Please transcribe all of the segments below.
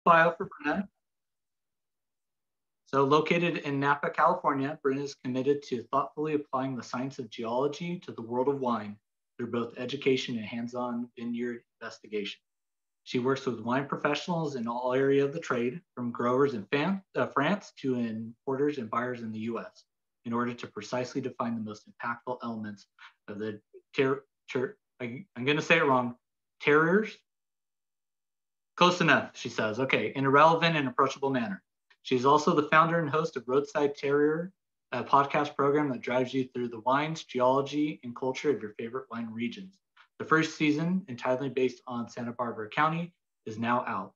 bio for Brenna. So located in Napa, California, Brenna is committed to thoughtfully applying the science of geology to the world of wine through both education and hands-on vineyard investigation. She works with wine professionals in all areas of the trade, from growers in France to importers and buyers in the US, in order to precisely define the most impactful elements of the I'm going to say it wrong, Terriors? Close enough, she says. Okay, in a relevant and approachable manner. She's also the founder and host of Roadside, Terrior, a podcast program that drives you through the wines, geology, and culture of your favorite wine regions. The first season, entirely based on Santa Barbara County, is now out.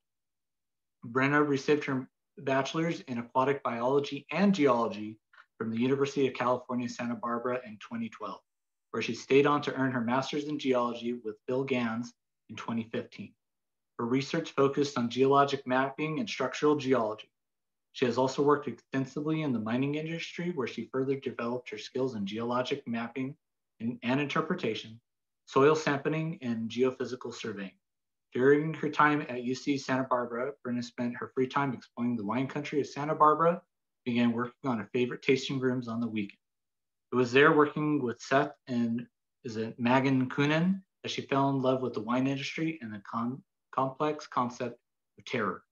Brenna received her bachelor's in aquatic biology and geology from the University of California, Santa Barbara in 2012, where she stayed on to earn her master's in geology with Bill Gans in 2015. Her research focused on geologic mapping and structural geology. She has also worked extensively in the mining industry, where she further developed her skills in geologic mapping and interpretation, soil sampling, and geophysical surveying. During her time at UC Santa Barbara, Brenna spent her free time exploring the wine country of Santa Barbara, began working on her favorite tasting rooms on the weekend. It was there, working with Seth and Megan Kunin, that she fell in love with the wine industry and the complex concept of terror.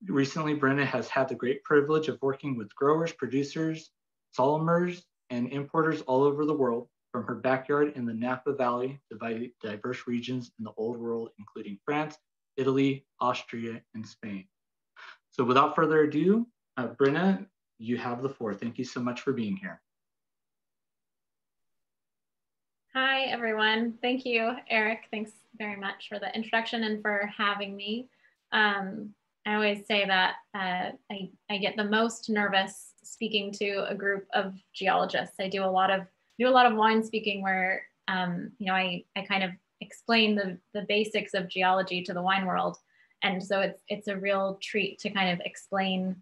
Recently, Brenna has had the great privilege of working with growers, producers, sommeliers, and importers all over the world, from her backyard in the Napa Valley to diverse regions in the Old World, including France, Italy, Austria, and Spain. So without further ado, Brenna, you have the floor. Thank you so much for being here. Hi, everyone. Thank you, Eric. Thanks very much for the introduction and for having me. I always say that I get the most nervous speaking to a group of geologists. I do a lot of wine speaking where I kind of explain the basics of geology to the wine world, and so it's a real treat to kind of explain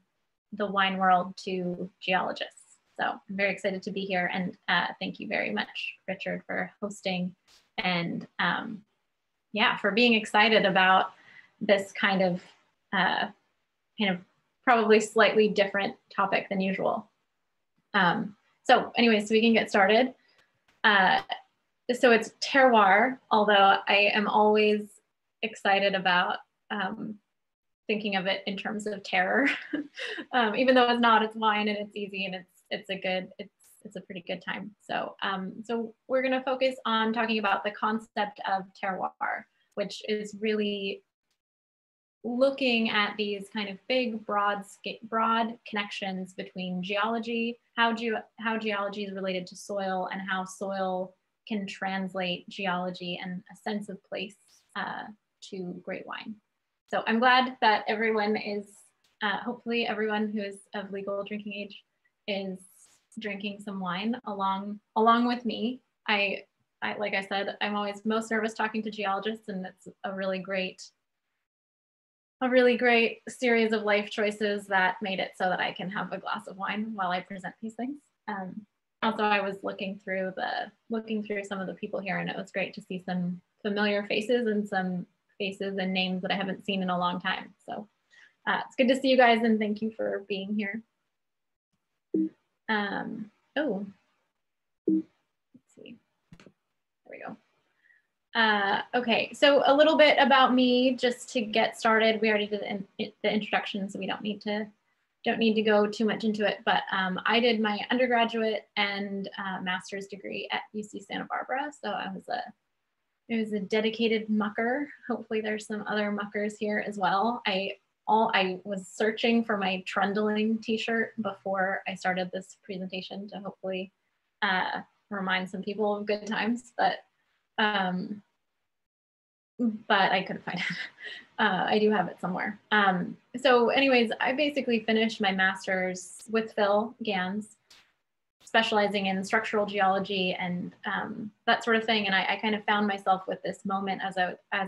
the wine world to geologists. So I'm very excited to be here, and thank you very much, Richard, for hosting, and for being excited about this kind of probably slightly different topic than usual. So anyways, so we can get started. So it's terroir, although I am always excited about thinking of it in terms of terror, even though it's not, it's wine and it's easy and it's a pretty good time. So, so we're gonna focus on talking about the concept of terroir, which is really looking at these kind of big, broad connections between geology, how geology is related to soil, and how soil can translate geology and a sense of place to great wine. So I'm glad that everyone is, hopefully everyone who is of legal drinking age is drinking some wine along with me. I like I said, I'm always most nervous talking to geologists, and it's a really great series of life choices that made it so that I can have a glass of wine while I present these things. Also, I was looking through some of the people here, and it was great to see some familiar faces and some faces and names that I haven't seen in a long time. So it's good to see you guys, and thank you for being here. Let's see, there we go. Okay, so a little bit about me just to get started. We already did the introduction, so we don't need to go too much into it, but I did my undergraduate and master's degree at UC Santa Barbara, so I was a dedicated mucker. Hopefully there's some other muckers here as well. I was searching for my trundling t-shirt before I started this presentation to hopefully remind some people of good times, but I couldn't find it. I do have it somewhere. So anyways, I basically finished my master's with Phil Gans, specializing in structural geology and that sort of thing. And I kind of found myself with this moment as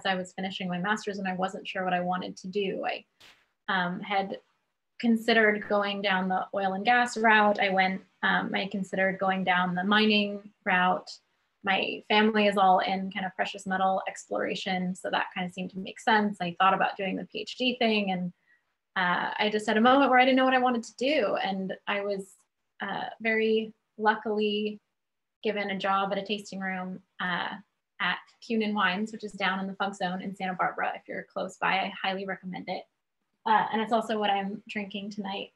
I was finishing my master's, and I wasn't sure what I wanted to do. I had considered going down the oil and gas route. I considered going down the mining route. my family is all in kind of precious metal exploration, so that kind of seemed to make sense. I thought about doing the PhD thing, and I just had a moment where I didn't know what I wanted to do, and I was very luckily given a job at a tasting room at Cunin Wines, which is down in the Funk Zone in Santa Barbara. If you're close by, I highly recommend it. And it's also what I'm drinking tonight.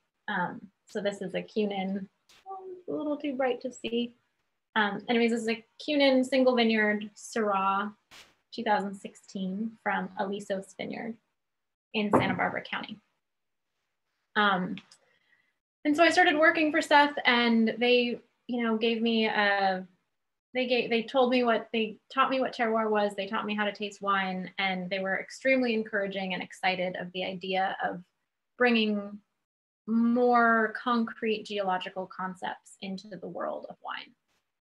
So this is a Cunin, a little too bright to see. Anyways, this is a Cunin single vineyard Syrah 2016 from Alisos Vineyard in Santa Barbara County. And so I started working for Seth, and they, gave me they taught me what terroir was. They taught me how to taste wine, and they were extremely encouraging and excited of the idea of bringing more concrete geological concepts into the world of wine.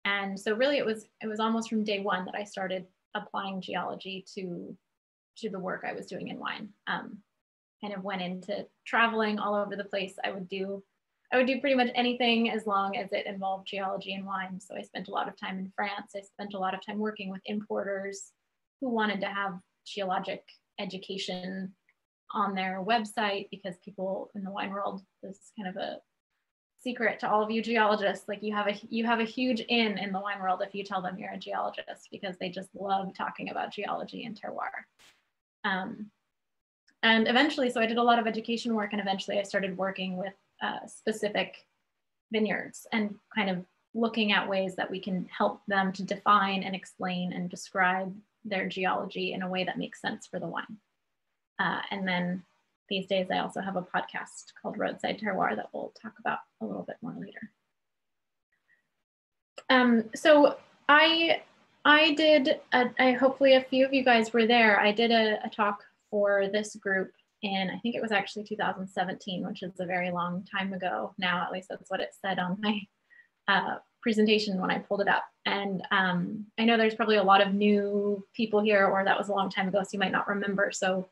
And so really it was almost from day one that I started applying geology to the work I was doing in wine. Kind of went into traveling all over the place. I would do pretty much anything as long as it involved geology and wine. So I spent a lot of time in France. I spent a lot of time working with importers who wanted to have geologic education on their website, because people in the wine world, this is kind of a secret to all of you geologists, like you have a huge in the wine world if you tell them you're a geologist, because they just love talking about geology and terroir. And eventually, so I did a lot of education work, and eventually I started working with specific vineyards and kind of looking at ways that we can help them to define and explain and describe their geology in a way that makes sense for the wine. And then these days I also have a podcast called Roadside Terroir that we'll talk about a little bit more later. So I did, hopefully a few of you guys were there. I did a talk for this group in, I think it was actually 2017, which is a very long time ago now. At least that's what it said on my presentation when I pulled it up. And I know there's probably a lot of new people here, or that was a long time ago, so you might not remember. So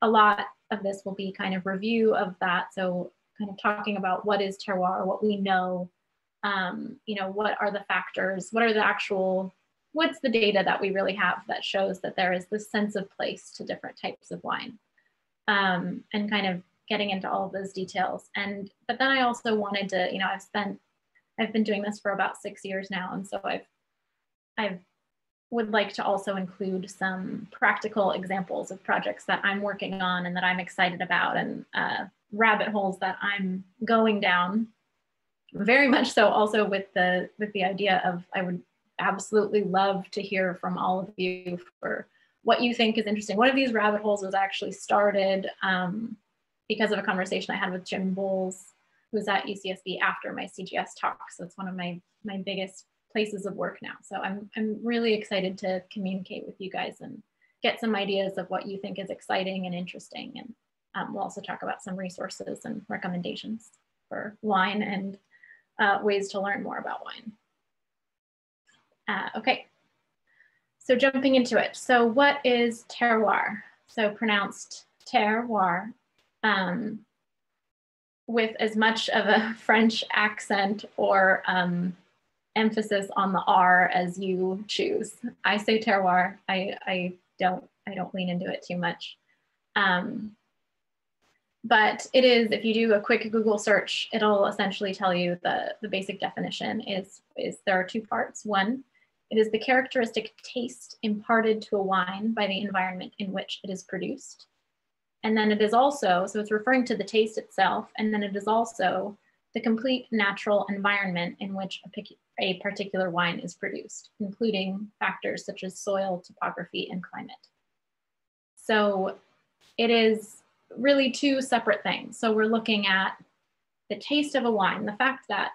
a lot of this will be kind of review of that. So kind of talking about what is terroir, what we know, what are the factors, what's the data that we really have that shows that there is this sense of place to different types of wine, and kind of getting into all of those details. But then I also wanted to, I've been doing this for about 6 years now. And so I would like to also include some practical examples of projects that I'm working on and that I'm excited about, and rabbit holes that I'm going down. Very much so also with the idea of, I would absolutely love to hear from all of you for what you think is interesting. One of these rabbit holes was actually started because of a conversation I had with Jim Bowles, who's at UCSB after my CGS talk. So it's one of my biggest places of work now. So I'm really excited to communicate with you guys and get some ideas of what you think is exciting and interesting. And we'll also talk about some resources and recommendations for wine and ways to learn more about wine. Okay, so jumping into it. So what is terroir? So pronounced terroir, with as much of a French accent or emphasis on the R as you choose. I say terroir. I don't lean into it too much. But it is, if you do a quick Google search, it'll essentially tell you the basic definition is there are two parts. One, it is the characteristic taste imparted to a wine by the environment in which it is produced. And then it is also, so it's referring to the taste itself, and then it is also the complete natural environment in which a particular wine is produced, including factors such as soil, topography, and climate. So it is really two separate things. So we're looking at the taste of a wine, the fact that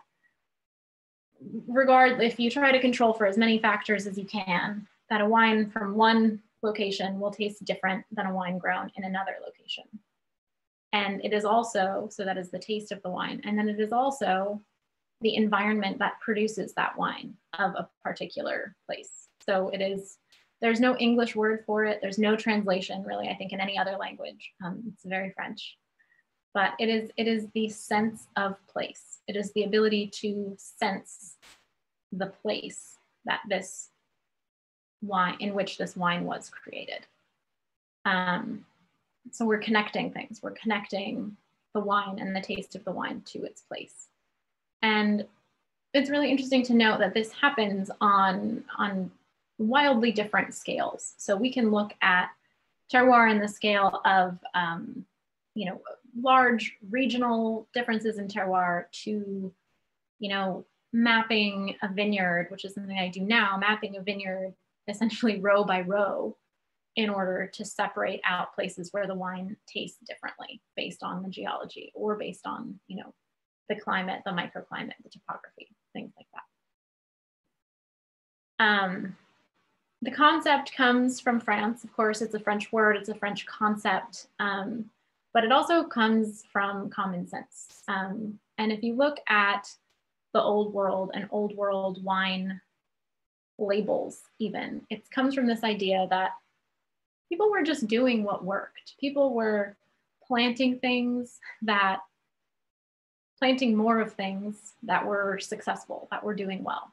if you try to control for as many factors as you can, that a wine from one location will taste different than a wine grown in another location. And it is also, so that is the taste of the wine. And then it is also the environment that produces that wine of a particular place. So it is, there's no English word for it. There's no translation really, I think, in any other language. It's very French. But it is the sense of place. It is the ability to sense the place that this wine, in which this wine was created. So we're connecting things. We're connecting the wine and the taste of the wine to its place. And it's really interesting to note that this happens on wildly different scales. So we can look at terroir in the scale of, you know, large regional differences in terroir to, you know, mapping a vineyard, which is something I do now, mapping a vineyard essentially row by row in order to separate out places where the wine tastes differently based on the geology or based on, you know, the climate, the microclimate, the topography, things like that. The concept comes from France. Of course, it's a French word, it's a French concept, but it also comes from common sense. And if you look at the old world and old world wine labels even, it comes from this idea that people were just doing what worked. People were planting more of things that were successful, that were doing well.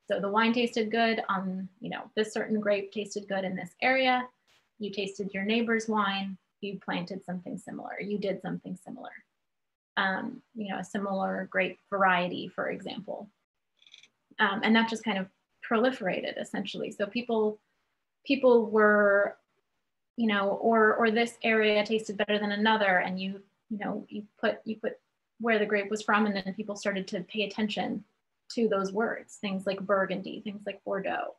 So the wine tasted good on, you know, this certain grape tasted good in this area. You tasted your neighbor's wine, you planted something similar, you did something similar. You know, a similar grape variety, for example. And that just kind of proliferated essentially. So people were, you know, or this area tasted better than another, and you put where the grape was from, and then people started to pay attention to those words, things like Burgundy, things like Bordeaux.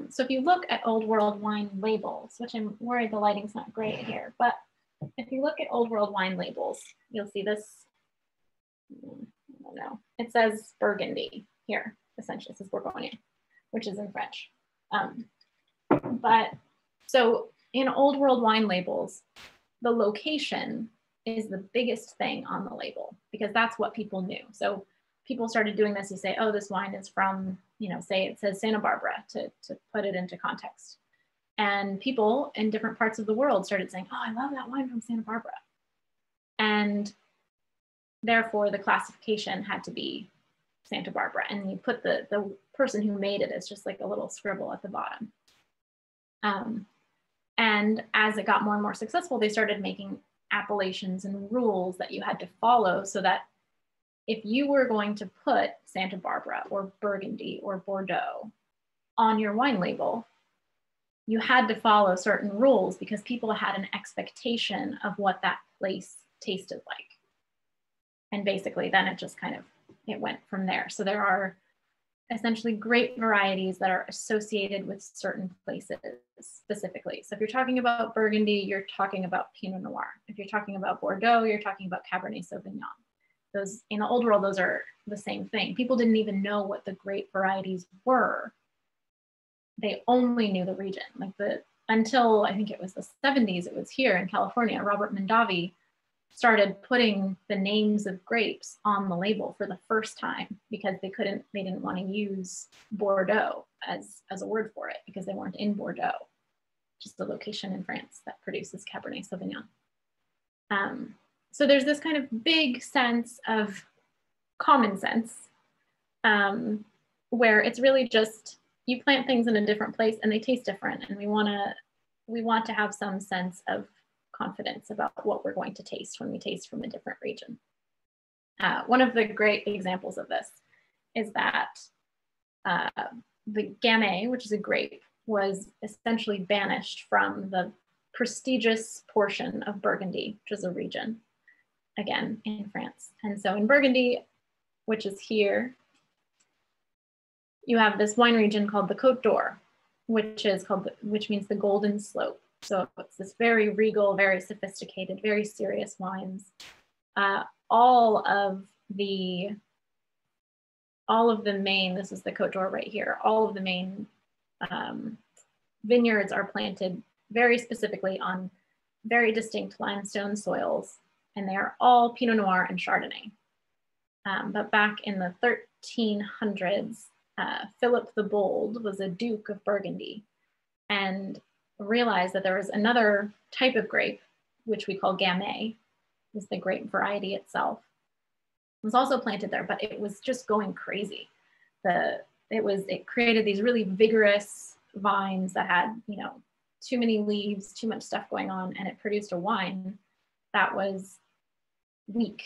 So if you look at old world wine labels, which I'm worried the lighting's not great here, but if you look at old world wine labels, you'll see this, I don't know, it says Burgundy here, essentially it says Bourgogne, which is in French. But so in old world wine labels, the location is the biggest thing on the label because that's what people knew. So people started doing this. You say, oh, this wine is from, you know, say it says Santa Barbara to put it into context. And people in different parts of the world started saying, oh, I love that wine from Santa Barbara. And therefore the classification had to be Santa Barbara. And you put the person who made it as just like a little scribble at the bottom. And as it got more and more successful, they started making appellations and rules that you had to follow so that if you were going to put Santa Barbara or Burgundy or Bordeaux on your wine label, you had to follow certain rules because people had an expectation of what that place tasted like. And basically then it just kind of, it went from there. So there are essentially grape varieties that are associated with certain places specifically. So if you're talking about Burgundy, you're talking about Pinot Noir. If you're talking about Bordeaux, you're talking about Cabernet Sauvignon. Those, in the old world, those are the same thing. People didn't even know what the grape varieties were. They only knew the region. Like until I think it was the 70s, it was here in California, Robert Mondavi started putting the names of grapes on the label for the first time because they didn't want to use Bordeaux as a word for it because they weren't in Bordeaux, just the location in France that produces Cabernet Sauvignon. So there's this kind of big sense of common sense where it's really just, you plant things in a different place and they taste different. And we want to have some sense of confidence about what we're going to taste when we taste from a different region. One of the great examples of this is that the Gamay, which is a grape, was essentially banished from the prestigious portion of Burgundy, which is a region, again, in France. And so in Burgundy, which is here, you have this wine region called the Côte d'Or, which means the golden slope. So it's this very regal, very sophisticated, very serious wines. All of the main, this is the Côte d'Or right here, all of the main vineyards are planted very specifically on very distinct limestone soils, and they are all Pinot Noir and Chardonnay. But back in the 1300s, Philip the Bold was a Duke of Burgundy and realized that there was another type of grape, which we call Gamay, is the grape variety itself. It was also planted there, but it was just going crazy. It created these really vigorous vines that had, you know, too many leaves, too much stuff going on, and it produced a wine that was weak,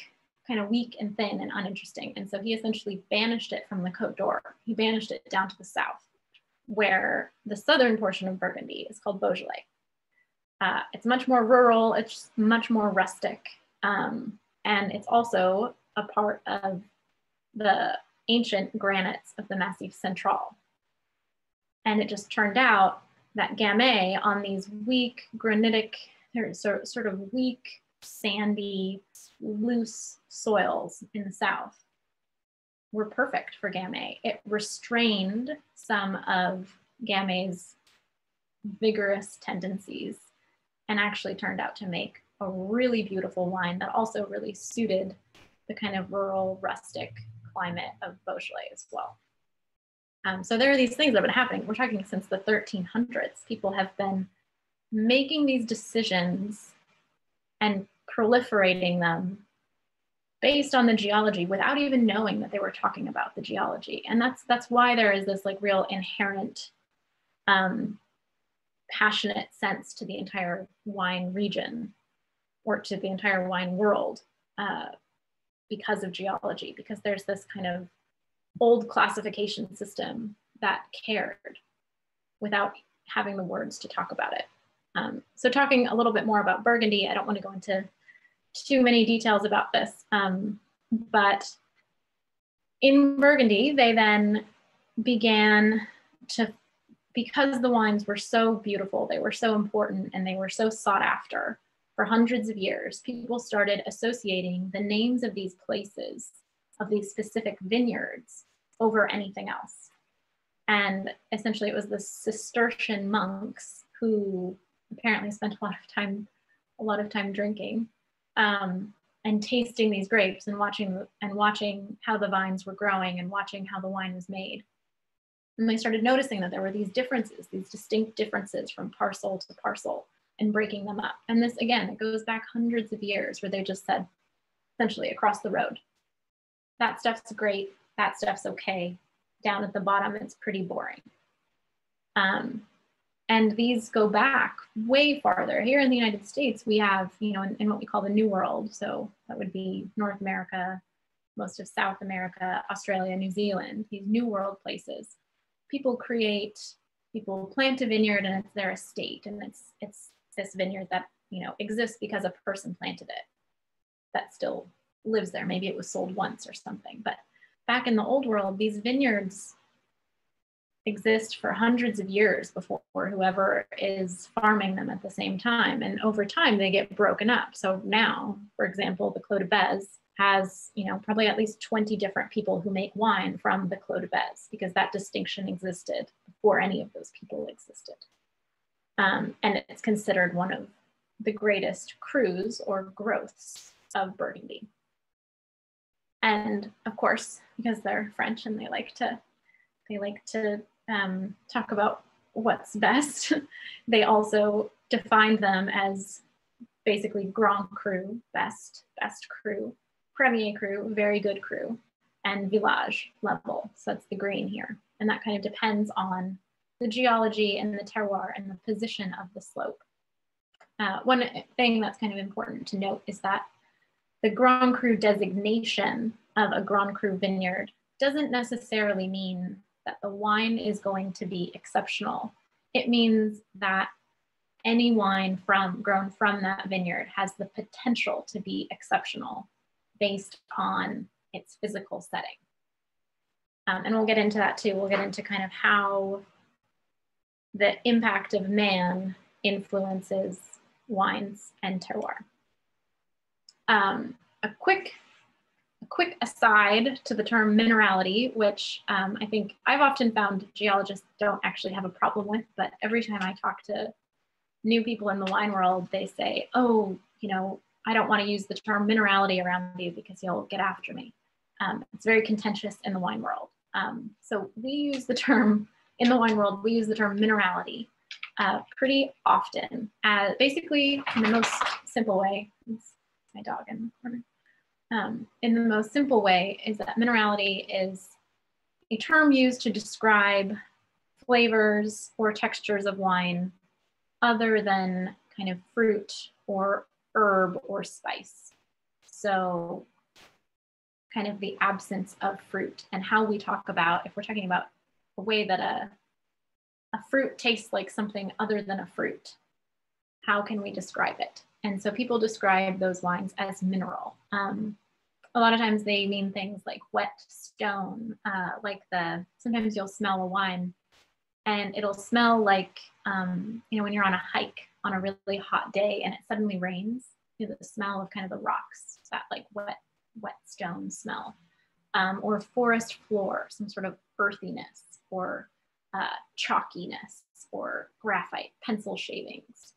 kind of weak and thin and uninteresting. And so he essentially banished it from the Côte d'Or. He banished it down to the south, where the southern portion of Burgundy is called Beaujolais. It's much more rural, it's much more rustic, and it's also a part of the ancient granites of the Massif Central. And it just turned out that Gamay on these weak granitic, sort of weak, sandy, loose soils in the south were perfect for Gamay. It restrained some of Gamay's vigorous tendencies and actually turned out to make a really beautiful wine that also really suited the kind of rural, rustic climate of Beaujolais as well. So there are these things that have been happening. We're talking since the 1300s. People have been making these decisions and proliferating them based on the geology without even knowing that they were talking about the geology. And that's why there is this like real inherent passionate sense to the entire wine region or to the entire wine world because of geology, because there's this kind of old classification system that cared without having the words to talk about it. So talking a little bit more about Burgundy, I don't want to go into too many details about this, but in Burgundy, they then began to, because the wines were so beautiful, they were so important, and they were so sought after for hundreds of years, people started associating the names of these places, of these specific vineyards, over anything else. And essentially it was the Cistercian monks who apparently spent a lot of time drinking and tasting these grapes and watching how the vines were growing and watching how the wine was made. And they started noticing that there were these differences, these distinct differences from parcel to parcel, and breaking them up. And this, again, it goes back hundreds of years where they just said, essentially across the road, that stuff's great, that stuff's okay. Down at the bottom, it's pretty boring. And these go back way farther. Here in the United States, we have, you know, in what we call the New World, so that would be North America, most of South America, Australia, New Zealand, these New World places. People plant a vineyard and it's their estate, and it's this vineyard that, you know, exists because a person planted it that still lives there. Maybe it was sold once or something, but back in the old world, these vineyards exist for hundreds of years before whoever is farming them at the same time. And over time, they get broken up. So now, for example, the Clos de Bez has, you know, probably at least 20 different people who make wine from the Clos de Bez, because that distinction existed before any of those people existed. And it's considered one of the greatest crus or growths of Burgundy. And of course, because they're French and they like to talk about what's best, they also defined them as basically Grand Cru, best cru, Premier Cru, very good cru, and Village level. So that's the green here. And that kind of depends on the geology and the terroir and the position of the slope. One thing that's kind of important to note is that the Grand Cru designation of a Grand Cru vineyard doesn't necessarily mean that the wine is going to be exceptional. It means that any wine grown from that vineyard has the potential to be exceptional based on its physical setting. And we'll get into that too. We'll get into kind of how the impact of man influences wines and terroir. A quick aside to the term minerality, which I think I've often found geologists don't actually have a problem with, but every time I talk to new people in the wine world, they say, oh, you know, I don't want to use the term minerality around you because you'll get after me. It's very contentious in the wine world. So we use the term, in the wine world, we use the term minerality pretty often, basically in the most simple way. It's my dog in the corner. In the most simple way is that minerality is a term used to describe flavors or textures of wine other than kind of fruit or herb or spice. So kind of the absence of fruit, and how we talk about, if we're talking about a way that a fruit tastes like something other than a fruit, how can we describe it? And so people describe those wines as mineral. A lot of times they mean things like wet stone, sometimes you'll smell a wine and it'll smell like, when you're on a hike on a really hot day and it suddenly rains, the smell of kind of the rocks, that like wet stone smell, or forest floor, some sort of earthiness, or chalkiness, or graphite, pencil shavings,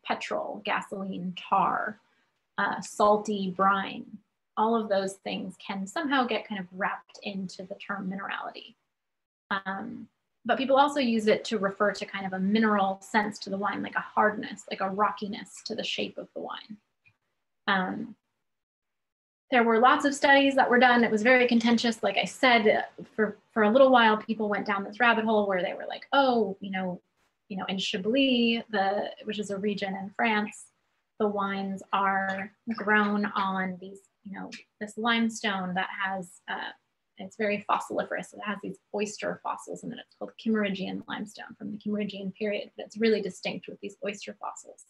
petrol, gasoline, tar, salty brine. All of those things can somehow get kind of wrapped into the term minerality. But people also use it to refer to kind of a mineral sense to the wine, like a hardness, like a rockiness to the shape of the wine. There were lots of studies that were done. It was very contentious. Like I said, for a little while, people went down this rabbit hole where they were like, oh, in Chablis, which is a region in France, the wines are grown on these, this limestone that has, it's very fossiliferous. It has these oyster fossils in it. It's called Kimmeridgian limestone from the Kimmeridgian period, but it's really distinct with these oyster fossils.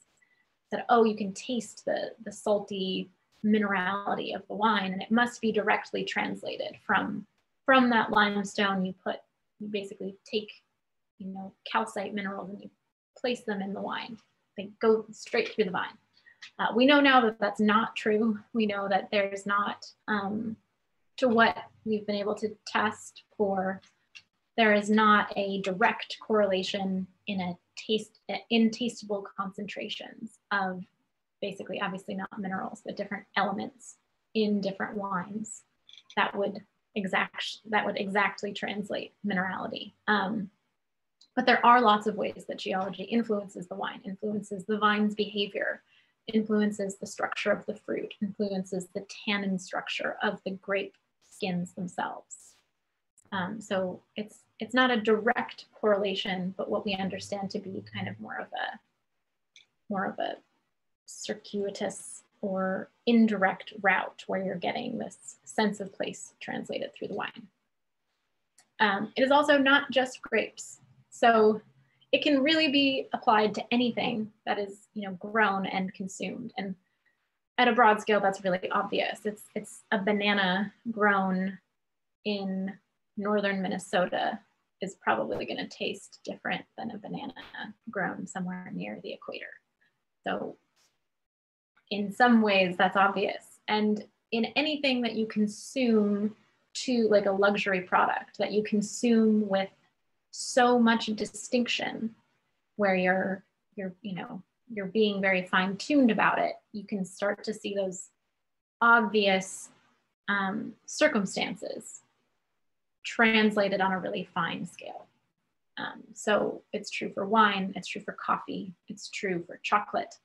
That, oh, you can taste the salty minerality of the wine, and it must be directly translated from that limestone. You basically take, calcite minerals and you place them in the wine. They go straight through the vine. We know now that that's not true. We know that there's not, to what we've been able to test for, there is not a direct correlation in tastable concentrations of basically, obviously not minerals, but different elements in different wines that would exactly translate minerality. But there are lots of ways that geology influences the wine, influences the vine's behavior, influences the structure of the fruit, influences the tannin structure of the grape skins themselves. So it's not a direct correlation, but what we understand to be kind of more of a circuitous or indirect route where you're getting this sense of place translated through the wine. It is also not just grapes. So it can really be applied to anything that is, grown and consumed. And at a broad scale, that's really obvious. It's a banana grown in northern Minnesota is probably going to taste different than a banana grown somewhere near the equator. So in some ways, that's obvious. And in anything that you consume to like a luxury product that you consume with so much distinction, where you're being very fine-tuned about it, you can start to see those obvious circumstances translated on a really fine scale. So it's true for wine, it's true for coffee, it's true for chocolate.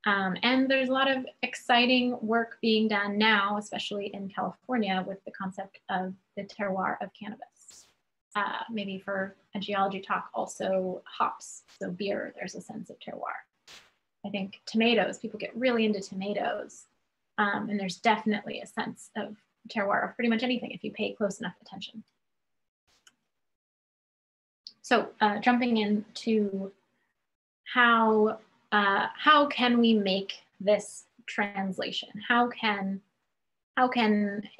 And there's a lot of exciting work being done now, especially in California, with the concept of the terroir of cannabis. Maybe for a geology talk, also hops, so beer, there's a sense of terroir. I think tomatoes, people get really into tomatoes, and there's definitely a sense of terroir of pretty much anything if you pay close enough attention. So jumping into how can we make this translation? How can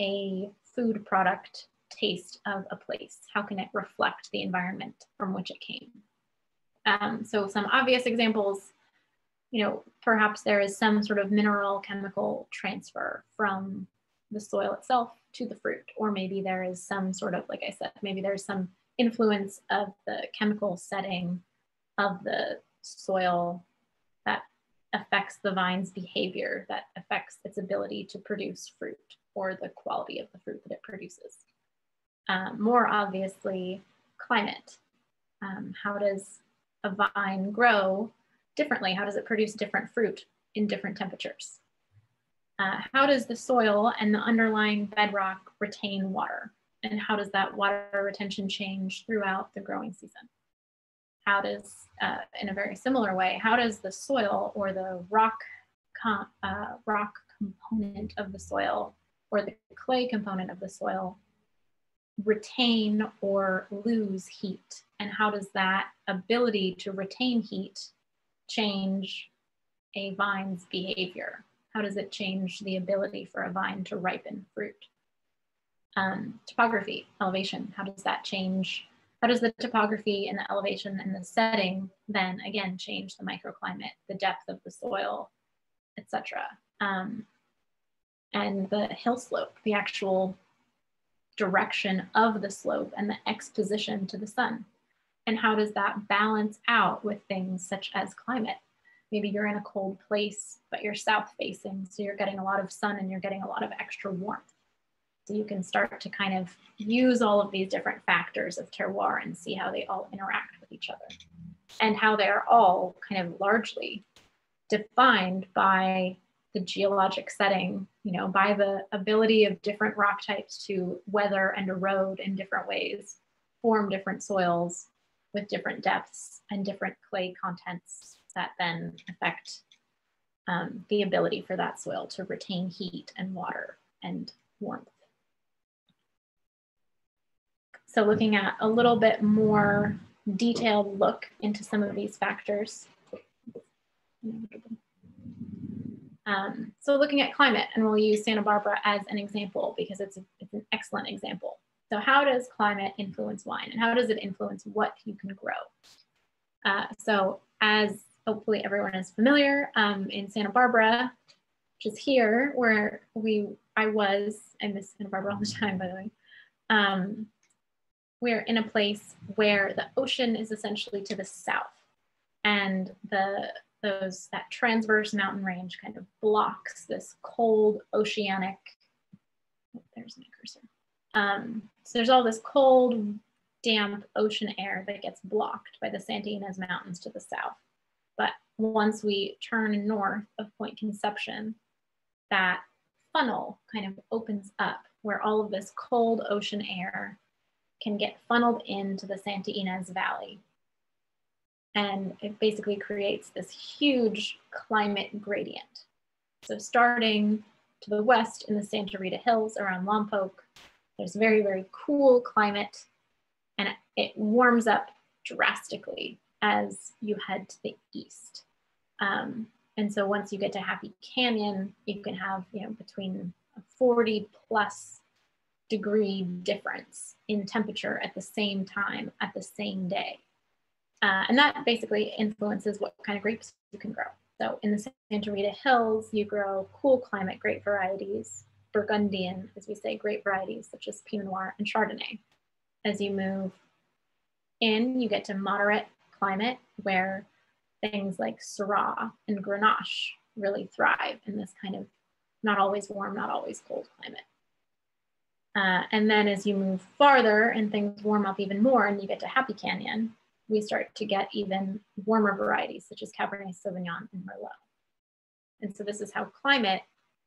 a food product taste of a place? How can it reflect the environment from which it came? So some obvious examples, perhaps there is some sort of mineral chemical transfer from the soil itself to the fruit, or maybe there is some sort of, like I said, maybe there's some influence of the chemical setting of the soil that affects the vine's behavior, that affects its ability to produce fruit or the quality of the fruit that it produces. More obviously, climate. How does a vine grow differently? How does it produce different fruit in different temperatures? How does the soil and the underlying bedrock retain water? And how does that water retention change throughout the growing season? how does, in a very similar way, how does the soil or the rock component of the soil or the clay component of the soil retain or lose heat? And how does that ability to retain heat change a vine's behavior? How does it change the ability for a vine to ripen fruit? Topography, elevation, how does that change? How does the topography and the elevation and the setting then again change the microclimate, the depth of the soil, etc.? And the hill slope, the actual direction of the slope and the exposition to the sun. And how does that balance out with things such as climate? Maybe you're in a cold place, but you're south facing, so you're getting a lot of sun and you're getting a lot of extra warmth. So you can start to kind of use all of these different factors of terroir and see how they all interact with each other and how they're all kind of largely defined by the geologic setting, you know, by the ability of different rock types to weather and erode in different ways, form different soils with different depths and different clay contents that then affect the ability for that soil to retain heat and water and warmth. So looking at a little bit more detailed look into some of these factors. So looking at climate, and we'll use Santa Barbara as an example because it's an excellent example. So how does climate influence wine, and how does it influence what you can grow? So as hopefully everyone is familiar, in Santa Barbara, which is here where I miss Santa Barbara all the time, by the way. We're in a place where the ocean is essentially to the south, and that transverse mountain range kind of blocks this cold oceanic, there's my cursor. So there's all this cold, damp ocean air that gets blocked by the Santa Ynez Mountains to the south. But once we turn north of Point Conception, that funnel kind of opens up where all of this cold ocean air can get funneled into the Santa Ynez Valley. And it basically creates this huge climate gradient. So starting to the west in the Santa Rita Hills around Lompoc, there's very, very cool climate, and it warms up drastically as you head to the east. And so once you get to Happy Canyon, you can have, you know, between a 40+ degree difference in temperature at the same time, at the same day. And that basically influences what kind of grapes you can grow. So in the Santa Rita Hills, you grow cool climate grape varieties, Burgundian, as we say, grape varieties such as Pinot Noir and Chardonnay. As you move in, you get to moderate climate where things like Syrah and Grenache really thrive in this kind of not always warm, not always cold climate. And then as you move farther and things warm up even more and you get to Happy Canyon, we start to get even warmer varieties such as Cabernet Sauvignon and Merlot. And so this is how climate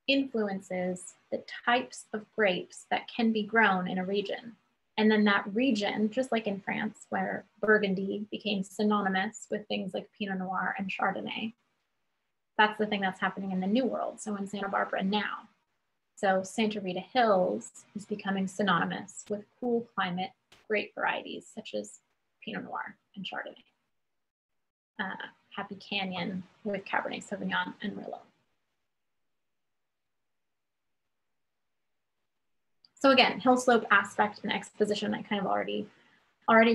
influences the types of grapes that can be grown in a region. And then that region, just like in France, where Burgundy became synonymous with things like Pinot Noir and Chardonnay, that's the thing that's happening in the New World. So in Santa Barbara now. So Santa Rita Hills is becoming synonymous with cool climate grape varieties such as Pinot Noir and Chardonnay. Happy Canyon with Cabernet Sauvignon and Merlot. So again, hill slope aspect and exposition, I kind of already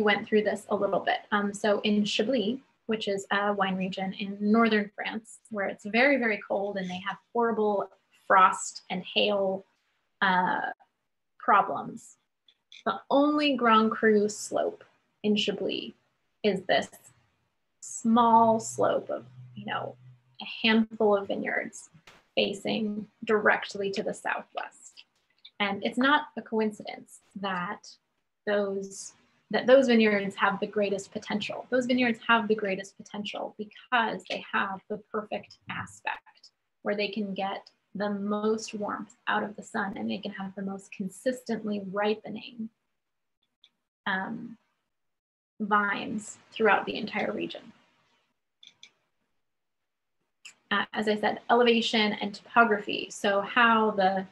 went through this a little bit. So in Chablis, which is a wine region in northern France, where it's very, very cold and they have horrible frost and hail problems, the only Grand Cru slope in Chablis is this small slope of, you know, a handful of vineyards facing directly to the southwest. And it's not a coincidence that those vineyards have the greatest potential. Those vineyards have the greatest potential because they have the perfect aspect where they can get the most warmth out of the sun and they can have the most consistently ripening vines throughout the entire region. As I said, elevation and topography. So how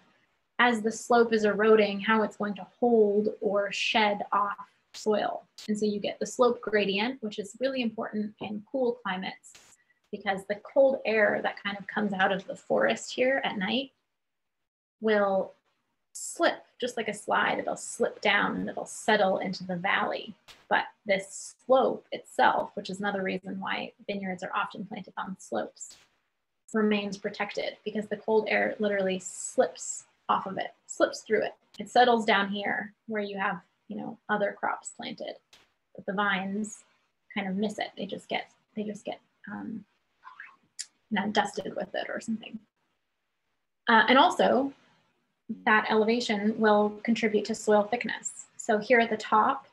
as the slope is eroding, how it's going to hold or shed off soil. And so you get the slope gradient, which is really important in cool climates because the cold air that kind of comes out of the forest here at night will slip, just like a slide, it'll slip down and it'll settle into the valley. But this slope itself, which is another reason why vineyards are often planted on slopes, remains protected because the cold air literally slips off of it, slips through it. It settles down here where you have, you know, other crops planted, but the vines kind of miss it. They just get you know, dusted with it or something. And also that elevation will contribute to soil thickness. So here at the top,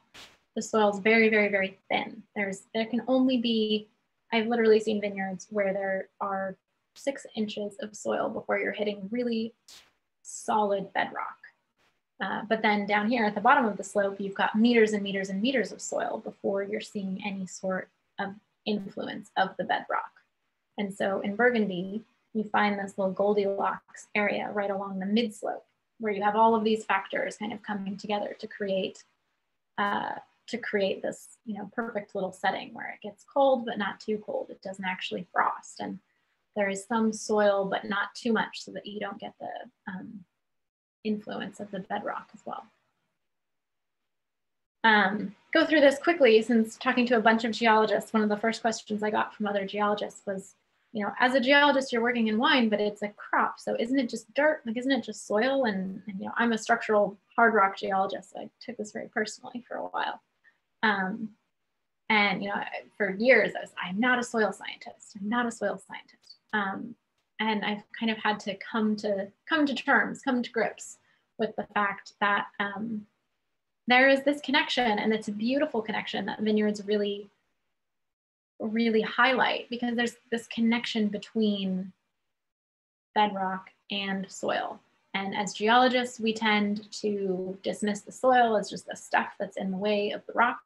the soil is very, very, very thin. There can only be, I've literally seen vineyards where there are 6 inches of soil before you're hitting really solid bedrock. But then down here at the bottom of the slope, you've got meters and meters and meters of soil before you're seeing any sort of influence of the bedrock. And so in Burgundy, you find this little Goldilocks area right along the mid slope where you have all of these factors kind of coming together to create this, you know, perfect little setting where it gets cold, but not too cold. It doesn't actually frost. And there is some soil, but not too much so that you don't get the influence of the bedrock as well. Go through this quickly since talking to a bunch of geologists, one of the first questions I got from other geologists was, you know, as a geologist, you're working in wine, but it's a crop. So isn't it just dirt? Like, isn't it just soil? And you know, I'm a structural hard rock geologist. So I took this very personally for a while. And, you know, for years, I'm not a soil scientist. I'm not a soil scientist. And I've kind of had to come to grips with the fact that there is this connection, and it's a beautiful connection that vineyards really highlight, because there's this connection between bedrock and soil. And as geologists, we tend to dismiss the soil as just the stuff that's in the way of the rocks.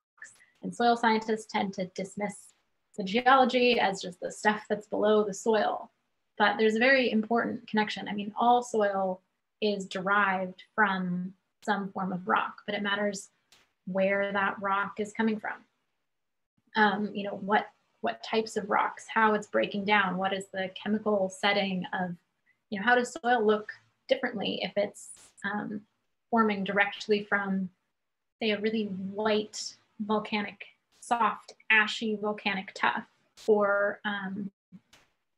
And soil scientists tend to dismiss the geology as just the stuff that's below the soil. But there's a very important connection. I mean, all soil is derived from some form of rock, but it matters where that rock is coming from. You know, what types of rocks, how it's breaking down, what is the chemical setting of, you know, how does soil look differently if it's forming directly from, say, a really white volcanic, soft, ashy volcanic tuff, or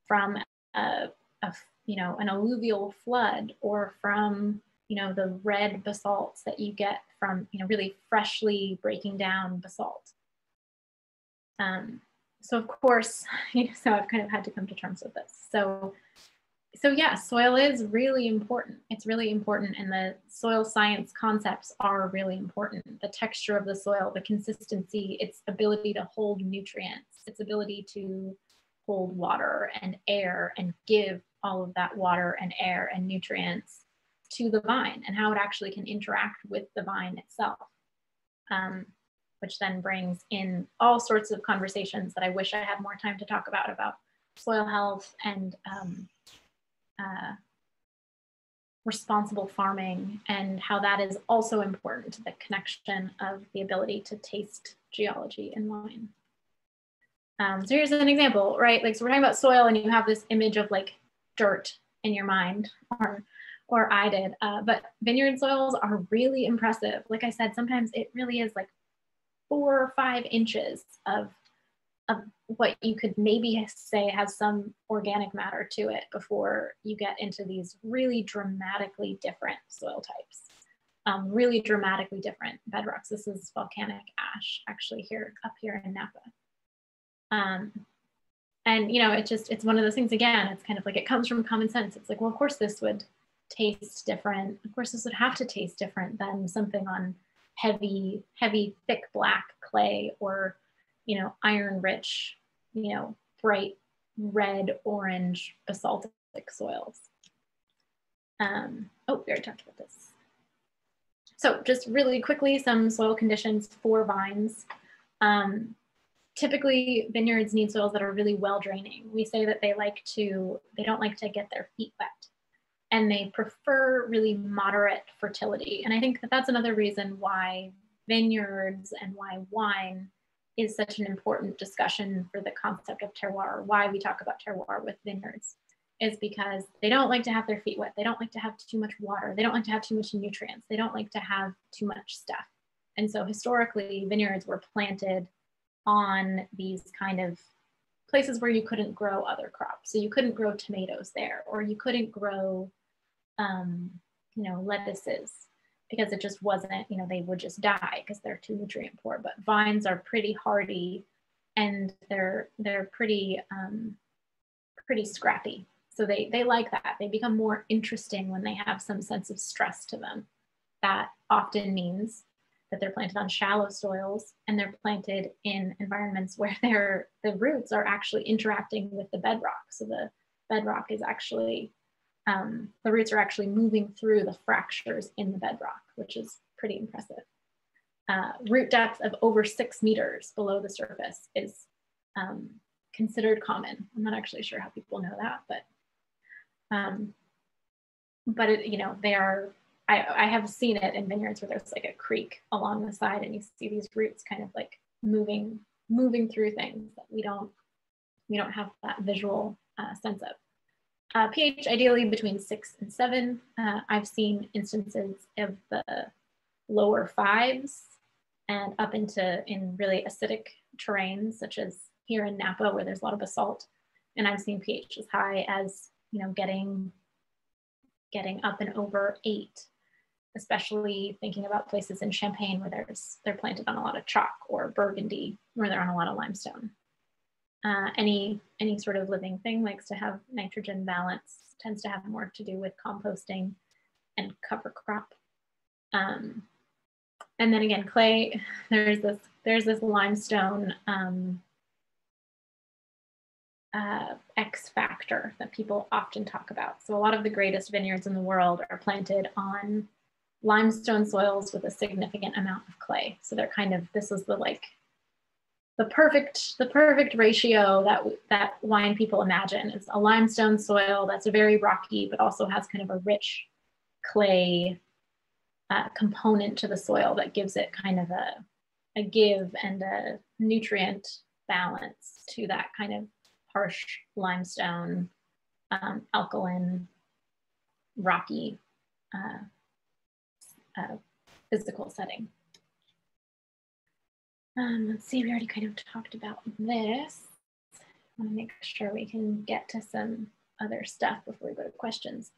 from you know, an alluvial flood, or from, you know, the red basalts that you get from, you know, really freshly breaking down basalt. So of course, you know, so I've kind of had to come to terms with this. So yeah, soil is really important. It's really important, and the soil science concepts are really important. The texture of the soil, the consistency, its ability to hold nutrients, its ability to hold water and air and give all of that water and air and nutrients to the vine, and how it actually can interact with the vine itself, which then brings in all sorts of conversations that I wish I had more time to talk about soil health and responsible farming, and how that is also important to the connection of the ability to taste geology in wine. So here's an example, right? Like, so we're talking about soil, and you have this image of like dirt in your mind, or I did, but vineyard soils are really impressive. Like I said, sometimes it really is like 4 or 5 inches of what you could maybe say has some organic matter to it before you get into these really dramatically different soil types, really dramatically different bedrocks. This is volcanic ash, actually, up here in Napa. And, you know, it's one of those things, again, it's kind of like, it comes from common sense. It's like, well, of course this would taste different. Of course this would have to taste different than something on heavy, thick black clay, or, you know, iron rich, you know, bright red, orange basaltic soils. Oh, we already talked about this. So just really quickly, some soil conditions for vines. Typically, vineyards need soils that are really well draining. We say that they don't like to get their feet wet, and they prefer really moderate fertility. And I think that that's another reason why vineyards and why wine is such an important discussion for the concept of terroir, why we talk about terroir with vineyards, is because they don't like to have their feet wet. They don't like to have too much water. They don't like to have too much nutrients. They don't like to have too much stuff. And so historically, vineyards were planted on these kind of places where you couldn't grow other crops. So you couldn't grow tomatoes there, or you couldn't grow, lettuces, because it just wasn't, they would just die because they're too nutrient poor. But vines are pretty hardy, and they're pretty scrappy. So they like that. They become more interesting when they have some sense of stress to them. That often means that they're planted on shallow soils, and they're planted in environments where the roots are actually interacting with the bedrock. So the bedrock is actually, the roots are actually moving through the fractures in the bedrock, which is pretty impressive. Root depth of over 6 meters below the surface is considered common. I'm not actually sure how people know that, but it, they are, I have seen it in vineyards where there's like a creek along the side, and you see these roots kind of like moving through things that we don't have that visual sense of. pH ideally between 6 and 7. I've seen instances of the lower 5s and up in really acidic terrains, such as here in Napa, where there's a lot of basalt. And I've seen pH as high as, getting up and over 8, especially thinking about places in Champagne where they're planted on a lot of chalk, or Burgundy where they're on a lot of limestone. Any sort of living thing likes to have nitrogen balance, tends to have more to do with composting and cover crop. And then again, clay, there's this limestone X factor that people often talk about. So a lot of the greatest vineyards in the world are planted on limestone soils with a significant amount of clay. So they're kind of, this is the perfect ratio that wine people imagine is a limestone soil that's very rocky, but also has kind of a rich clay component to the soil that gives it kind of a give and a nutrient balance to that kind of harsh limestone, alkaline, rocky physical setting. Let's see, we already kind of talked about this. I want to make sure we can get to some other stuff before we go to questions.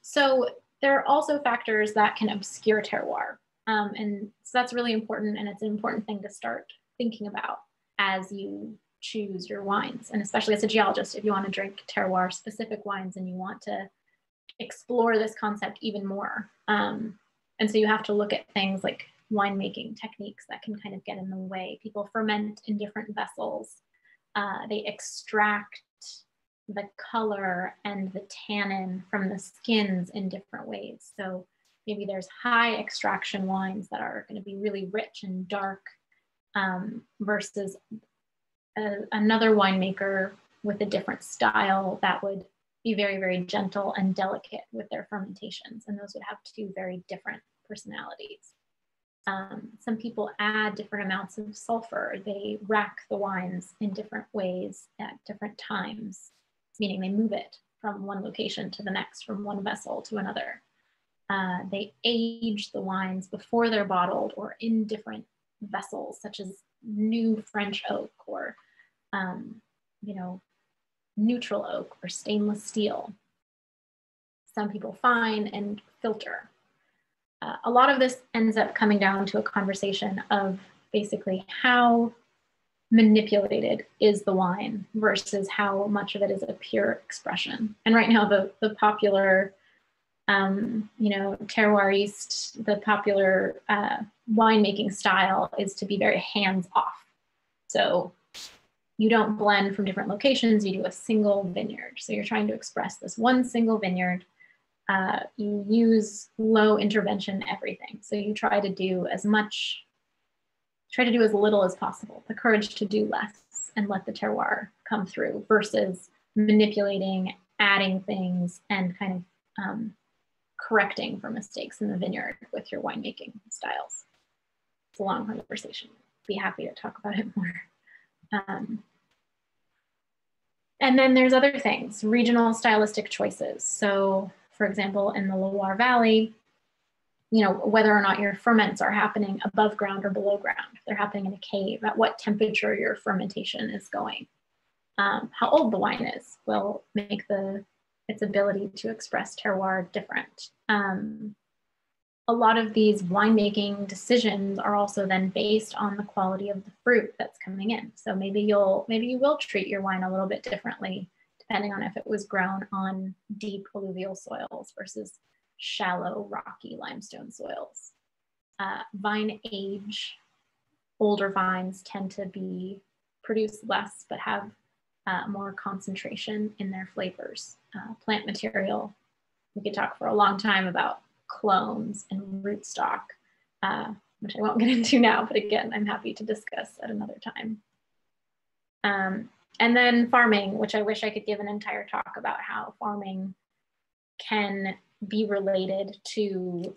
So there are also factors that can obscure terroir. And so that's really important, and it's an important thing to start thinking about as you choose your wines. And especially as a geologist, if you want to drink terroir specific wines and you want to explore this concept even more. And so you have to look at things like winemaking techniques that can kind of get in the way. People ferment in different vessels. They extract the color and the tannin from the skins in different ways. So maybe there's high extraction wines that are going to be really rich and dark versus another winemaker with a different style that would be very, very gentle and delicate with their fermentations. And those would have 2 very different personalities. Some people add different amounts of sulfur. They rack the wines in different ways at different times, meaning they move it from one location to the next, from one vessel to another. They age the wines before they're bottled or in different vessels, such as new French oak or, neutral oak or stainless steel. Some people fine and filter. A lot of this ends up coming down to a conversation of basically how manipulated is the wine versus how much of it is a pure expression. And right now the popular, terroiriste, the popular winemaking style is to be very hands off. So you don't blend from different locations, you do a single vineyard. So you're trying to express this one single vineyard. You use low intervention everything. So you try to do as much try to do as little as possible, the courage to do less and let the terroir come through versus manipulating, adding things, and kind of correcting for mistakes in the vineyard with your winemaking styles. It's a long conversation. Be happy to talk about it more. And then there's other things, regional stylistic choices. So for example, in the Loire Valley, you know, whether or not your ferments are happening above ground or below ground, if they're happening in a cave, at what temperature your fermentation is going. How old the wine is will make its ability to express terroir different. A lot of these winemaking decisions are also then based on the quality of the fruit that's coming in. So maybe you will treat your wine a little bit differently depending on if it was grown on deep alluvial soils versus shallow, rocky limestone soils. Vine age, older vines tend to produce less, but have more concentration in their flavors. Plant material, we could talk for a long time about clones and rootstock, which I won't get into now, but again, I'm happy to discuss at another time. And then farming, which I wish I could give an entire talk about how farming can be related to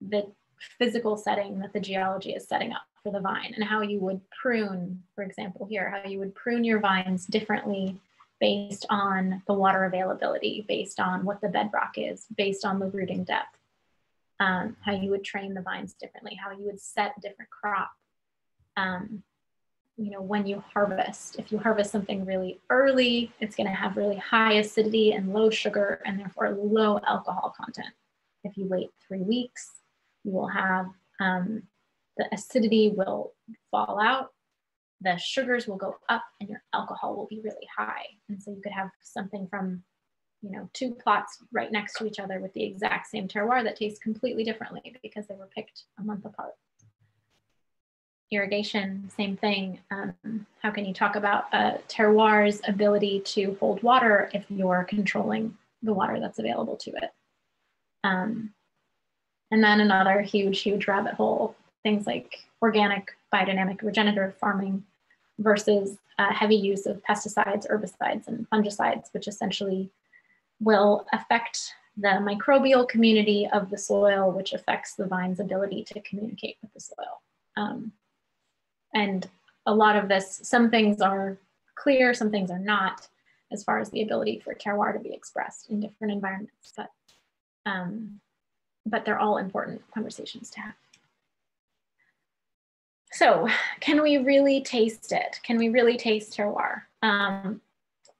the physical setting that the geology is setting up for the vine, and how you would prune, for example here, how you would prune your vines differently based on the water availability, based on what the bedrock is, based on the rooting depth, how you would train the vines differently, how you would set a different crop. You know, when you harvest, if you harvest something really early, it's going to have really high acidity and low sugar and therefore low alcohol content. If you wait 3 weeks, you will have the acidity will fall out, the sugars will go up, and your alcohol will be really high. And so you could have something from, you know, 2 plots right next to each other with the exact same terroir that tastes completely differently because they were picked a month apart. Irrigation, same thing. How can you talk about a terroir's ability to hold water if you're controlling the water that's available to it? And then another huge, huge rabbit hole, things like organic, biodynamic, regenerative farming versus heavy use of pesticides, herbicides, and fungicides, which essentially will affect the microbial community of the soil, which affects the vine's ability to communicate with the soil. And a lot of this, some things are clear, some things are not, as far as the ability for terroir to be expressed in different environments. But they're all important conversations to have. So can we really taste it? Can we really taste terroir? I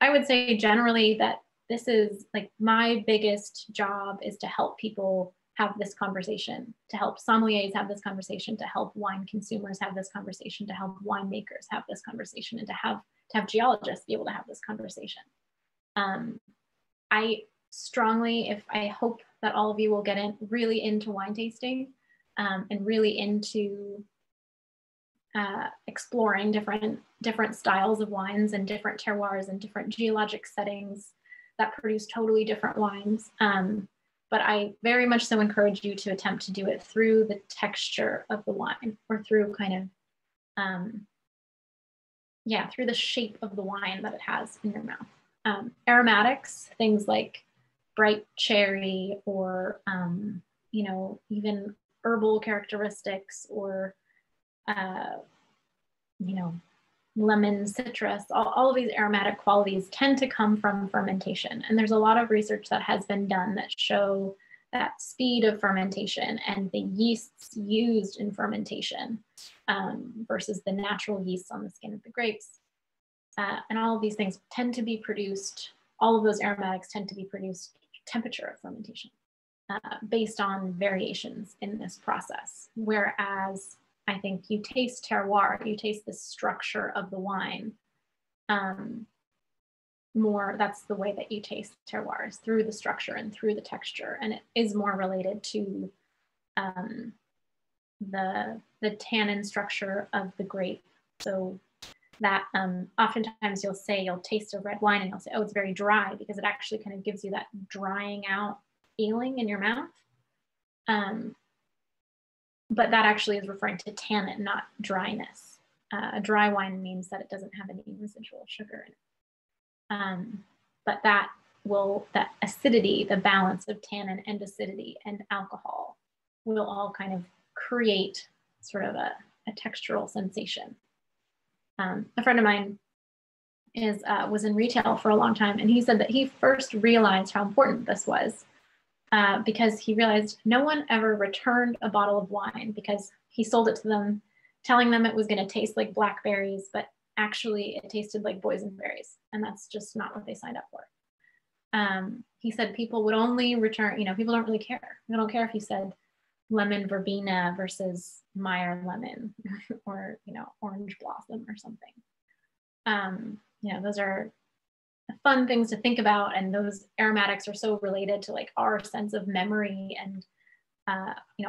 would say generally that this is like my biggest job is to help people have this conversation, to help sommeliers have this conversation, to help wine consumers have this conversation, to help winemakers have this conversation, and to have geologists be able to have this conversation. I hope that all of you will get really into wine tasting and really into exploring different styles of wines and different terroirs and different geologic settings that produce totally different wines. But I very much so encourage you to attempt to do it through the texture of the wine, or through kind of, through the shape of the wine that it has in your mouth. Aromatics, things like bright cherry, or you know, even herbal characteristics, or you know, lemon, citrus, all of these aromatic qualities tend to come from fermentation. And there's a lot of research that has been done that show that speed of fermentation and the yeasts used in fermentation versus the natural yeasts on the skin of the grapes. And all of these things tend to be produced, all of those aromatics tend to be produced temperature of fermentation based on variations in this process. Whereas I think you taste terroir, you taste the structure of the wine more. That's the way that you taste terroir, is through the structure and through the texture. And it is more related to the tannin structure of the grape. So that oftentimes you'll taste a red wine and you'll say, oh, it's very dry, because it actually kind of gives you that drying out feeling in your mouth. but that actually is referring to tannin, not dryness. A dry wine means that it doesn't have any residual sugar in it. But that acidity, the balance of tannin and acidity and alcohol will all kind of create sort of a textural sensation. A friend of mine was in retail for a long time, and he said that he first realized how important this was because he realized no one ever returned a bottle of wine because he sold it to them, telling them it was going to taste like blackberries, but actually it tasted like boysenberries, and that's just not what they signed up for. He said people would only return, people don't really care. They don't care if you said lemon verbena versus Meyer lemon or, orange blossom or something. Those are fun things to think about, and those aromatics are so related to like our sense of memory and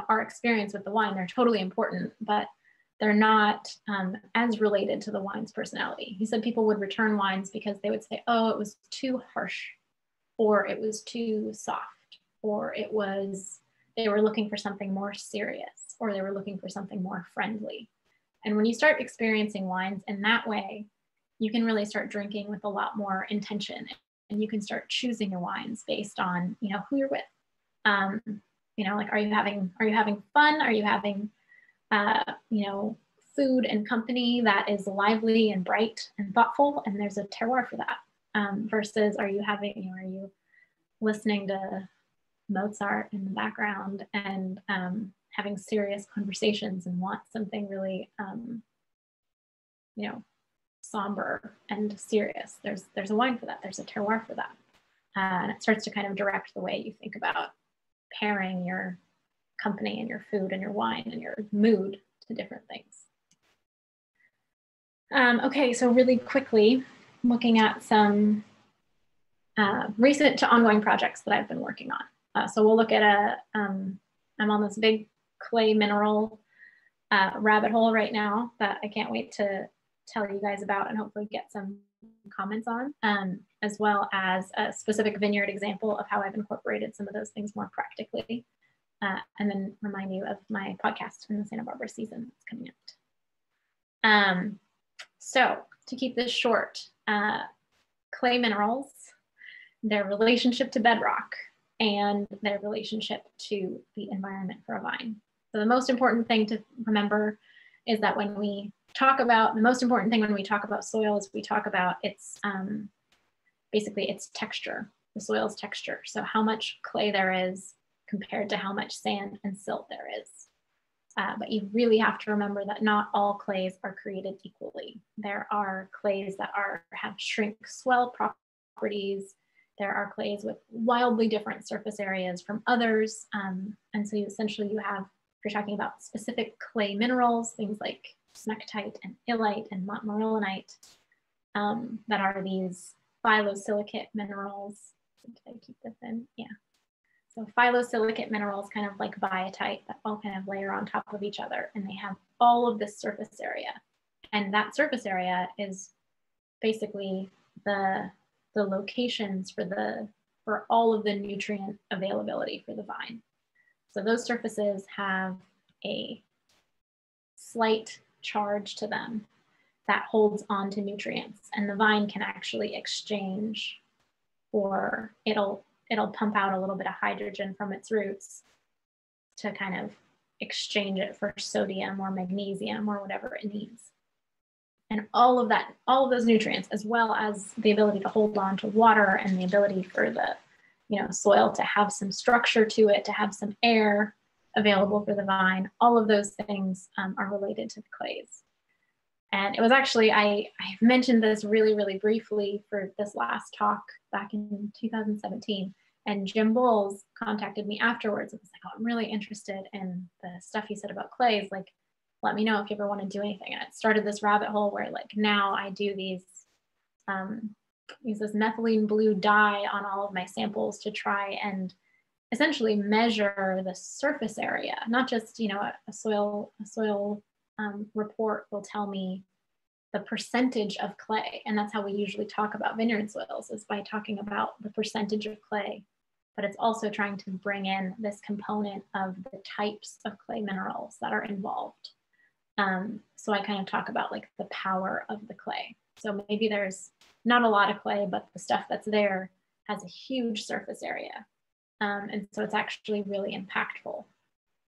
our experience with the wine. They're totally important, but they're not as related to the wine's personality. He said people would return wines because they would say, oh, it was too harsh, or it was too soft, or they were looking for something more serious, or they were looking for something more friendly. And when you start experiencing wines in that way, you can really start drinking with a lot more intention, and you can start choosing your wines based on, who you're with. Like, are you having fun? Are you having, food and company that is lively and bright and thoughtful? And there's a terroir for that. Versus are you listening to Mozart in the background and having serious conversations and want something really, somber and serious? There's a wine for that. There's a terroir for that. And it starts to kind of direct the way you think about pairing your company and your food and your wine and your mood to different things. Okay, so really quickly, looking at some recent to ongoing projects that I've been working on. So we'll look at I'm on this big clay mineral rabbit hole right now that I can't wait to tell you guys about and hopefully get some comments on, as well as a specific vineyard example of how I've incorporated some of those things more practically, and then remind you of my podcast in the Santa Barbara season that's coming out. So to keep this short, clay minerals, their relationship to bedrock, and their relationship to the environment for a vine. So the most important thing to remember is that when we talk about, soil is we talk about its, basically its texture, the soil's texture. So how much clay there is compared to how much sand and silt there is. But you really have to remember that not all clays are created equally. There are clays that have shrink swell properties. There are clays with wildly different surface areas from others. And so essentially you have, if you're talking about specific clay minerals, things like smectite and illite and montmorillonite, that are these phyllosilicate minerals. Did I keep this in? Yeah. So phyllosilicate minerals, kind of like biotite, that all kind of layer on top of each other, and they have all of this surface area. And that surface area is basically the locations for all of the nutrient availability for the vine. So those surfaces have a slight charge to them that holds on to nutrients, and the vine can actually exchange, or it'll pump out a little bit of hydrogen from its roots to kind of exchange it for sodium or magnesium or whatever it needs. And all of those nutrients, as well as the ability to hold on to water and the ability for the soil to have some structure to it, to have some air available for the vine, all of those things are related to the clays. And it was actually, I mentioned this really, really briefly for this last talk back in 2017. And Jim Bowles contacted me afterwards and was like, oh, I'm really interested in the stuff you said about clays. Like, let me know if you ever want to do anything. And it started this rabbit hole where like now I do these, use this methylene blue dye on all of my samples to try and essentially measure the surface area, not just, a soil report will tell me the percentage of clay. And that's how we usually talk about vineyard soils, is by talking about the percentage of clay but it's also trying to bring in this component of the types of clay minerals that are involved. So I kind of talk about like the power of the clay. So maybe there's not a lot of clay, but the stuff that's there has a huge surface area. And so it's actually really impactful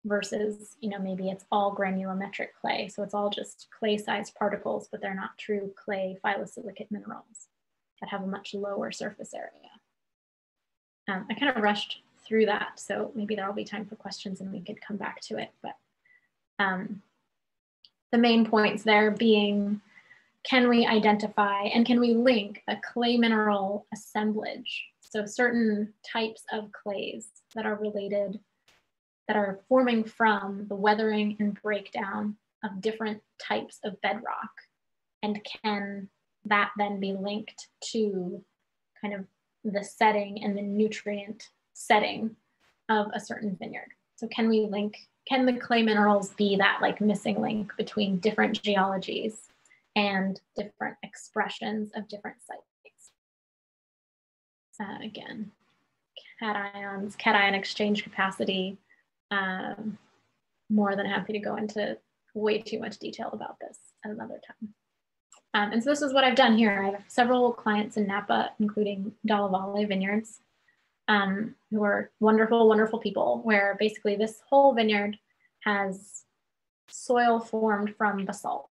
versus, you know, maybe it's all granulometric clay. So it's all just clay-sized particles, but they're not true clay phyllosilicate minerals that have a much lower surface area. I kind of rushed through that, so maybe there'll be time for questions and we could come back to it. But the main points there being, can we identify and can we link a clay mineral assemblage? So certain types of clays that are related, that are forming from the weathering and breakdown of different types of bedrock. And can that then be linked to kind of the setting and the nutrient setting of a certain vineyard? So can we link, can the clay minerals be that like missing link between different geologies and different expressions of different sites? Again, cation exchange capacity. More than happy to go into way too much detail about this at another time. And so this is what I've done here. I have several clients in Napa, including Dalla Valle Vineyards, who are wonderful, wonderful people, where basically this whole vineyard has soil formed from basalt,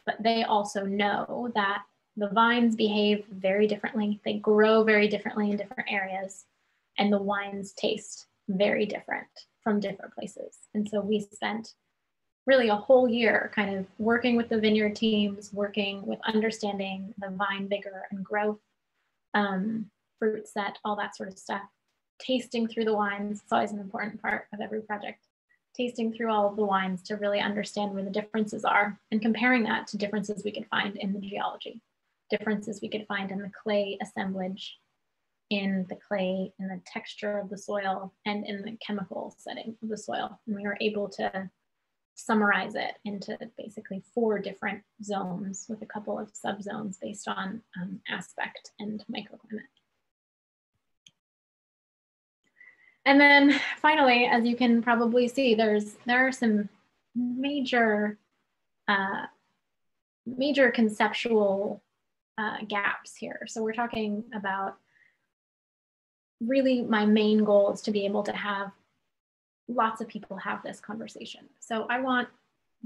but they also know that the vines behave very differently. They grow very differently in different areas, and the wines taste very different from different places. And so we spent really a whole year kind of working with the vineyard teams, working with understanding the vine vigor and growth, fruit set, all that sort of stuff, tasting through the wines. It's always an important part of every project. Tasting through all of the wines to really understand where the differences are and comparing that to differences we could find in the geology, differences we could find in the clay assemblage, in the clay, in the texture of the soil, and in the chemical setting of the soil. And we were able to summarize it into basically 4 different zones with a couple of subzones based on aspect and microclimate. And then finally, as you can probably see, there are some major conceptual gaps here. So we're talking about, really my main goal is to be able to have lots of people have this conversation. So I want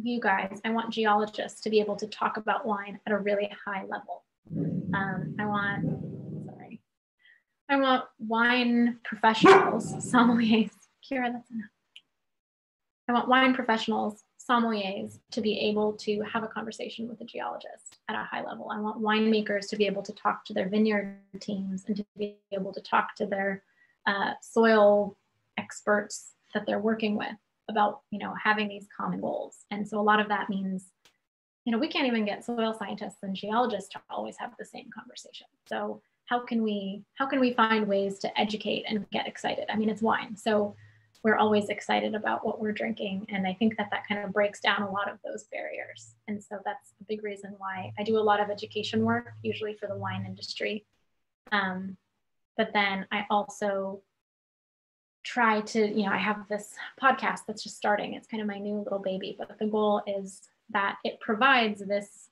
you guys, I want geologists to be able to talk about wine at a really high level. I want wine professionals, sommeliers, Kira, that's enough. I want wine professionals, sommeliers, to be able to have a conversation with a geologist at a high level. I want winemakers to be able to talk to their vineyard teams and to be able to talk to their soil experts that they're working with about, you know, having these common goals. And so a lot of that means, you know, we can't even get soil scientists and geologists to always have the same conversation. So how can we find ways to educate and get excited? I mean, it's wine, so we're always excited about what we're drinking. And I think that kind of breaks down a lot of those barriers. And so that's a big reason why I do a lot of education work, usually for the wine industry. But then I also try to, you know, I have this podcast that's just starting. It's kind of my new little baby, but the goal is that it provides this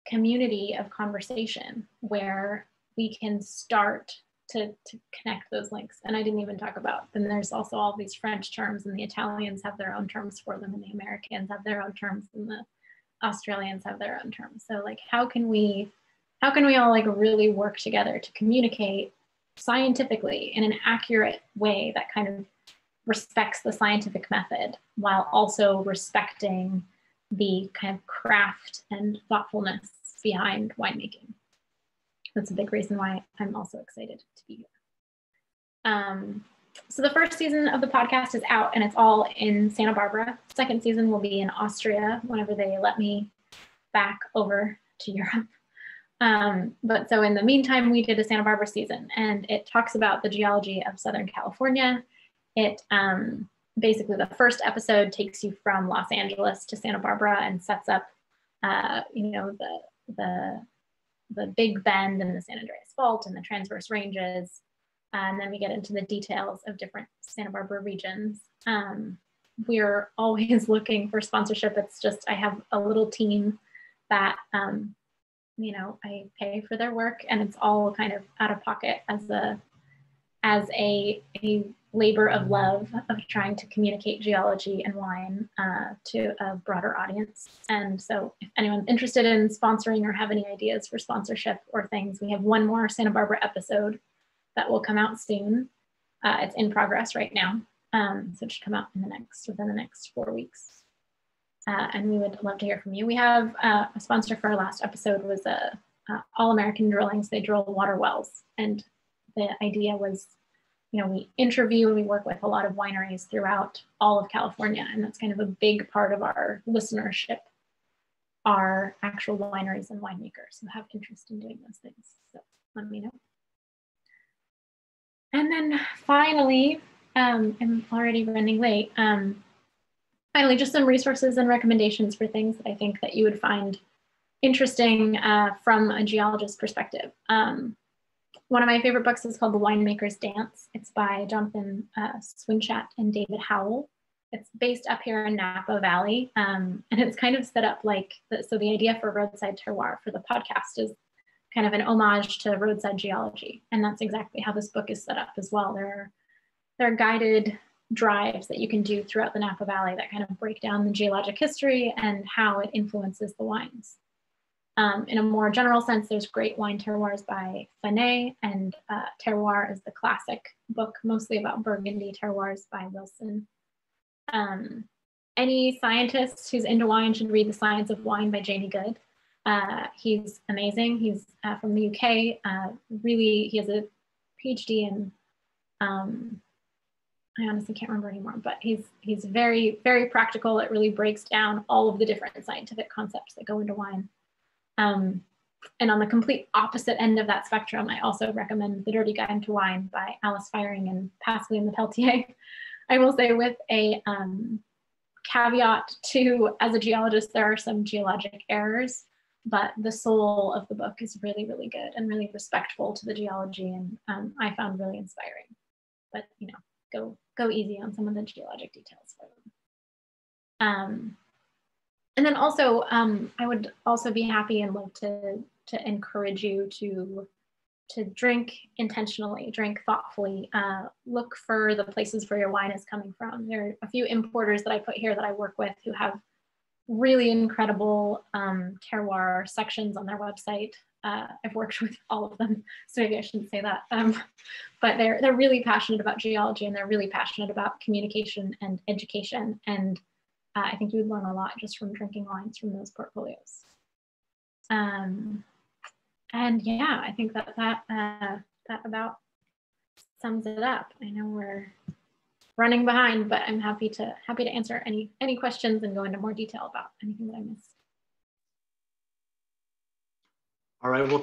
community of conversation where we can start to connect those links. And I didn't even talk about, then there's also all these French terms, and the Italians have their own terms for them, and the Americans have their own terms, and the Australians have their own terms. So like, how can we all like really work together to communicate scientifically in an accurate way that kind of respects the scientific method while also respecting the kind of craft and thoughtfulness behind winemaking? That's a big reason why I'm also excited to be here. So the first season of the podcast is out and it's all in Santa Barbara. Second season will be in Austria whenever they let me back over to Europe. But so in the meantime, we did a Santa Barbara season, and it talks about the geology of Southern California. It basically, the first episode takes you from Los Angeles to Santa Barbara and sets up, you know, the Big Bend and the San Andreas Fault and the transverse ranges. And then we get into the details of different Santa Barbara regions. We're always looking for sponsorship. It's just, I have a little team that, you know, I pay for their work, and it's all kind of out of pocket as a labor of love of trying to communicate geology and wine to a broader audience. And so if anyone's interested in sponsoring or have any ideas for sponsorship or things, we have one more Santa Barbara episode that will come out soon. It's in progress right now. So it should come out within the next 4 weeks. And we would love to hear from you. We have a sponsor for our last episode was All-American Drilling. So they drill water wells. And the idea was, you know, we interview and we work with a lot of wineries throughout all of California. And that's kind of a big part of our listenership, are actual wineries and winemakers who have interest in doing those things. So let me know. And then finally, I'm already running late. Finally, just some resources and recommendations for things that I think that you would find interesting from a geologist perspective. One of my favorite books is called The Winemaker's Dance. It's by Jonathan Swinchat and David Howell. It's based up here in Napa Valley. And it's kind of set up like, so the idea for Roadside Terroir for the podcast is kind of an homage to roadside geology. And that's exactly how this book is set up as well. There are guided drives that you can do throughout the Napa Valley that kind of break down the geologic history and how it influences the wines. In a more general sense, there's Great Wine Terroirs by Fanet, and Terroir is the classic book, mostly about Burgundy terroirs by Wilson. Any scientist who's into wine should read The Science of Wine by Jamie Goode. He's amazing. He's from the UK. Really, he has a PhD in, I honestly can't remember anymore, but he's very, very practical. It really breaks down all of the different scientific concepts that go into wine. And on the complete opposite end of that spectrum, I also recommend The Dirty Guide to Wine by Alice Firing and Pascaline Lepelletier. I will say, with a caveat to, as a geologist, there are some geologic errors, but the soul of the book is really, really good and really respectful to the geology, and I found really inspiring. But, you know, go easy on some of the geologic details for them. And then also, I would also be happy and love to encourage you to drink intentionally, drink thoughtfully, look for the places where your wine is coming from. There are a few importers that I put here that I work with who have really incredible terroir sections on their website. I've worked with all of them, so maybe I shouldn't say that. But they're really passionate about geology, and they're really passionate about communication and education. And I think you would learn a lot just from drinking wines from those portfolios. And yeah, I think that about sums it up. I know we're running behind, but I'm happy to answer any questions and go into more detail about anything that I missed. All right, well,